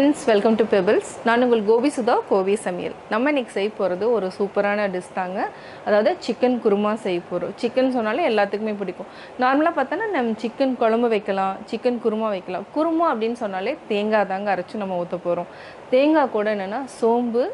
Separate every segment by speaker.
Speaker 1: friends, welcome to Pebbles. நான் உங்கள் கோபி சுதா கோபி சமையல். நம்ம இன்னைக்கு செய்ய போகிறது ஒரு சூப்பரான டிஷ் தாங்க. அதாவது சிக்கன் குருமா செய்ய போகிறோம். சிக்கன் சொன்னாலே எல்லாத்துக்குமே பிடிக்கும். நார்மலாக பார்த்தோன்னா நம்ம சிக்கன் குழம்பு வைக்கலாம், சிக்கன் குருமா வைக்கலாம். குருமா அப்படின்னு சொன்னாலே தேங்காய் தாங்க அரைச்சி நம்ம ஊற்ற போகிறோம். தேங்காய் கூட என்னென்னா சோம்பு,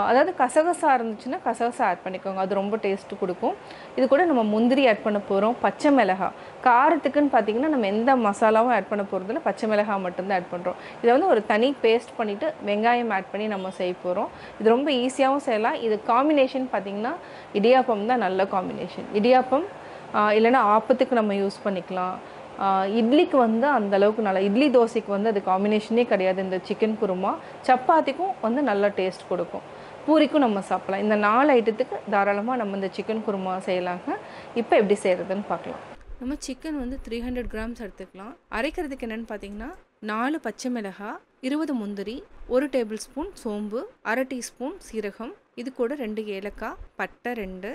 Speaker 1: அதாவது கசகசா இருந்துச்சுன்னா கசகசா ஆட் பண்ணிக்கோங்க, அது ரொம்ப டேஸ்ட்டு கொடுக்கும். இது கூட நம்ம முந்திரி ஆட் பண்ண போகிறோம், பச்சை மிளகாய். காரத்துக்குன்னு பார்த்தீங்கன்னா நம்ம எந்த மசாலாவும் ஆட் பண்ண போகிறதில்ல, பச்சை மிளகாய் மட்டும்தான் ஆட் பண்ணுறோம். இதை வந்து ஒரு தனி பேஸ்ட் பண்ணிவிட்டு வெங்காயம் ஆட் பண்ணி நம்ம செய்ய போகிறோம். இது ரொம்ப ஈஸியாகவும் செய்யலாம். இது காம்பினேஷன் பார்த்திங்கன்னா இடியாப்பம் தான் நல்ல காம்பினேஷன். இடியாப்பம் இல்லைன்னா ஆப்பத்துக்கு நம்ம யூஸ் பண்ணிக்கலாம். இட்லிக்கு வந்து அந்தளவுக்கு நல்லா, இட்லி தோசைக்கு வந்து அது காம்பினேஷனே கிடையாது இந்த சிக்கன் குருமா. சப்பாத்திக்கும் வந்து நல்லா டேஸ்ட் கொடுக்கும், பூரிக்கும் நம்ம சாப்பிட்லாம். இந்த 4 ஐட்டத்துக்கு தாராளமாக நம்ம இந்த சிக்கன் குருமா செய்யலாங்க. இப்போ எப்படி செய்கிறதுன்னு பார்க்கலாம். நம்ம சிக்கன் வந்து 300 கிராம்ஸ் எடுத்துக்கலாம். அரைக்கிறதுக்கு என்னென்னு பார்த்தீங்கன்னா 4 பச்சை மிளகாய், 20 முந்திரி, 1 டேபிள் ஸ்பூன் சோம்பு, 1/2 டீஸ்பூன் சீரகம், இது கூட 2 ஏலக்காய், பட்டை 2,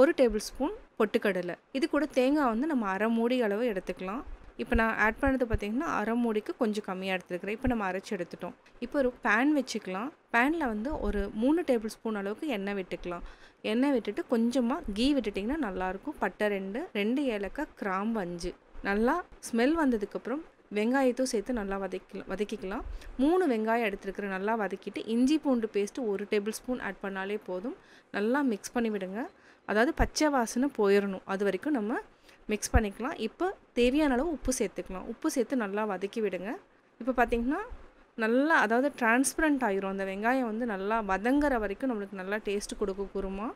Speaker 1: 1 டேபிள் ஸ்பூன் பொட்டுக்கடலை. இது கூட தேங்காய் வந்து நம்ம 1/2 மூடி அளவு எடுத்துக்கலாம். இப்போ நான் ஆட் பண்ணது பார்த்திங்கன்னா 1/2 மூடிக்கு கொஞ்சம் கம்மியாக எடுத்துருக்கிறேன். இப்போ நம்ம அரைச்சி எடுத்துட்டோம். இப்போ ஒரு பேன் வச்சுக்கலாம். பேனில் வந்து ஒரு 3 டேபிள் ஸ்பூன் அளவுக்கு எண்ணெய் விட்டுக்கலாம். எண்ணெய் விட்டுட்டு கொஞ்சமாக கீ விட்டுட்டிங்கன்னா நல்லாயிருக்கும். பட்டை 2 ஏலக்காய், கிராம்பு 5. நல்லா ஸ்மெல் வந்ததுக்கப்புறம் வெங்காயத்தும் சேர்த்து நல்லா வதக்கிக்கலாம். 3 வெங்காயம் எடுத்துருக்குற நல்லா வதக்கிட்டு இஞ்சி பூண்டு பேஸ்ட்டு 1 டேபிள் ஸ்பூன் ஆட் பண்ணாலே போதும். நல்லா மிக்ஸ் பண்ணி விடுங்க. அதாவது பச்சை வாசனை போயிடணும், அது வரைக்கும் நம்ம மிக்ஸ் பண்ணிக்கலாம். இப்போ தேவையான அளவு உப்பு சேர்த்துக்கலாம். உப்பு சேர்த்து நல்லா வதக்கி விடுங்க. இப்போ பார்த்திங்கன்னா நல்லா, அதாவது டிரான்ஸ்பரண்ட் ஆகிரும். அந்த வெங்காயம் வந்து நல்லா வதங்குற வரைக்கும் நம்மளுக்கு நல்லா டேஸ்ட்டு கொடுக்கும் குருமா.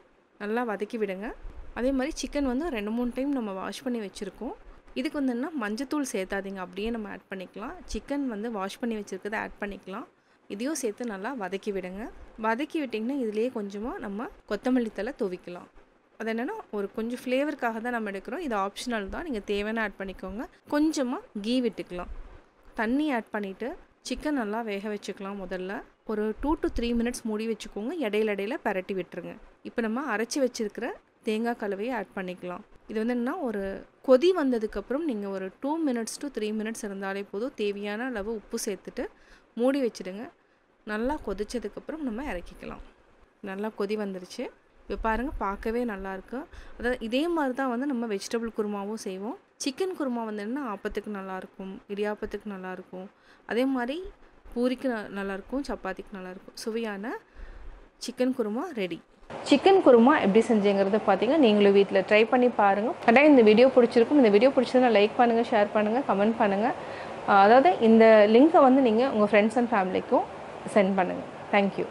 Speaker 1: நல்லா வதக்கி விடுங்க. அதே மாதிரி சிக்கன் வந்து 2-3 டைம் நம்ம வாஷ் பண்ணி வச்சுருக்கோம். இதுக்கு வந்துன்னா மஞ்சத்தூள் சேர்த்தாதீங்க, அப்படியே நம்ம ஆட் பண்ணிக்கலாம். சிக்கன் வந்து வாஷ் பண்ணி வச்சுருக்கதை ஆட் பண்ணிக்கலாம். இதையும் சேர்த்து நல்லா வதக்கி விடுங்க. வதக்கி விட்டிங்கன்னா இதுலேயே கொஞ்சமாக நம்ம கொத்தமல்லி தழை துவிக்கலாம். அது என்னென்னா ஒரு கொஞ்சம் ஃப்ளேவருக்காக தான் நம்ம எடுக்கிறோம். இது ஆப்ஷனல் தான், நீங்கள் தேவையான ஆட் பண்ணிக்கோங்க. கொஞ்சமாக கீ விட்டுக்கலாம். தண்ணி ஆட் பண்ணிவிட்டு சிக்கன் நல்லா வேக வச்சுக்கலாம். முதல்ல ஒரு 2 to 3 மினிட்ஸ் மூடி வச்சுக்கோங்க. இடையில பரட்டி விட்டுருங்க. இப்போ நம்ம அரைச்சி வச்சுருக்கிற தேங்காய் கலவையை ஆட் பண்ணிக்கலாம். இது வந்து என்னென்னா ஒரு கொதி வந்ததுக்கப்புறம் நீங்கள் ஒரு 2 மினிட்ஸ் to 3 மினிட்ஸ் இருந்தாலே போதும். தேவையான அளவு உப்பு சேர்த்துட்டு மூடி வச்சுடுங்க. நல்லா கொதிச்சதுக்கப்புறம் நம்ம இறக்கிக்கலாம். நல்லா கொதி வந்துருச்சு. இப்போ பாருங்கள், பார்க்கவே நல்லாயிருக்கு. அதாவது இதே மாதிரி தான் வந்து நம்ம வெஜிடபிள் குருமாவும் செய்வோம். சிக்கன் குருமா வந்து என்ன ஆப்பத்துக்கு நல்லாயிருக்கும், இடியாப்பத்துக்கு நல்லாயிருக்கும், அதே மாதிரி பூரிக்கு நல்லாயிருக்கும், சப்பாத்திக்கு நல்லாயிருக்கும். சுவையான chicken kurma ready. Chicken kurma எப்படி செஞ்சீங்கிறத பார்த்தீங்கன்னா நீங்களும் வீட்டில் ட்ரை பண்ணி பாருங்கள். கரெக்டாக இந்த வீடியோ பிடிச்சிருக்கும். இந்த வீடியோ பிடிச்சதுன்னா லைக் பண்ணுங்கள், ஷேர் பண்ணுங்கள், கமெண்ட் பண்ணுங்கள். அதாவது இந்த லிங்க்கை வந்து நீங்கள் உங்கள் ஃப்ரெண்ட்ஸ் அண்ட் ஃபேமிலிக்கும் சென்ட் பண்ணுங்கள். தேங்க்யூ.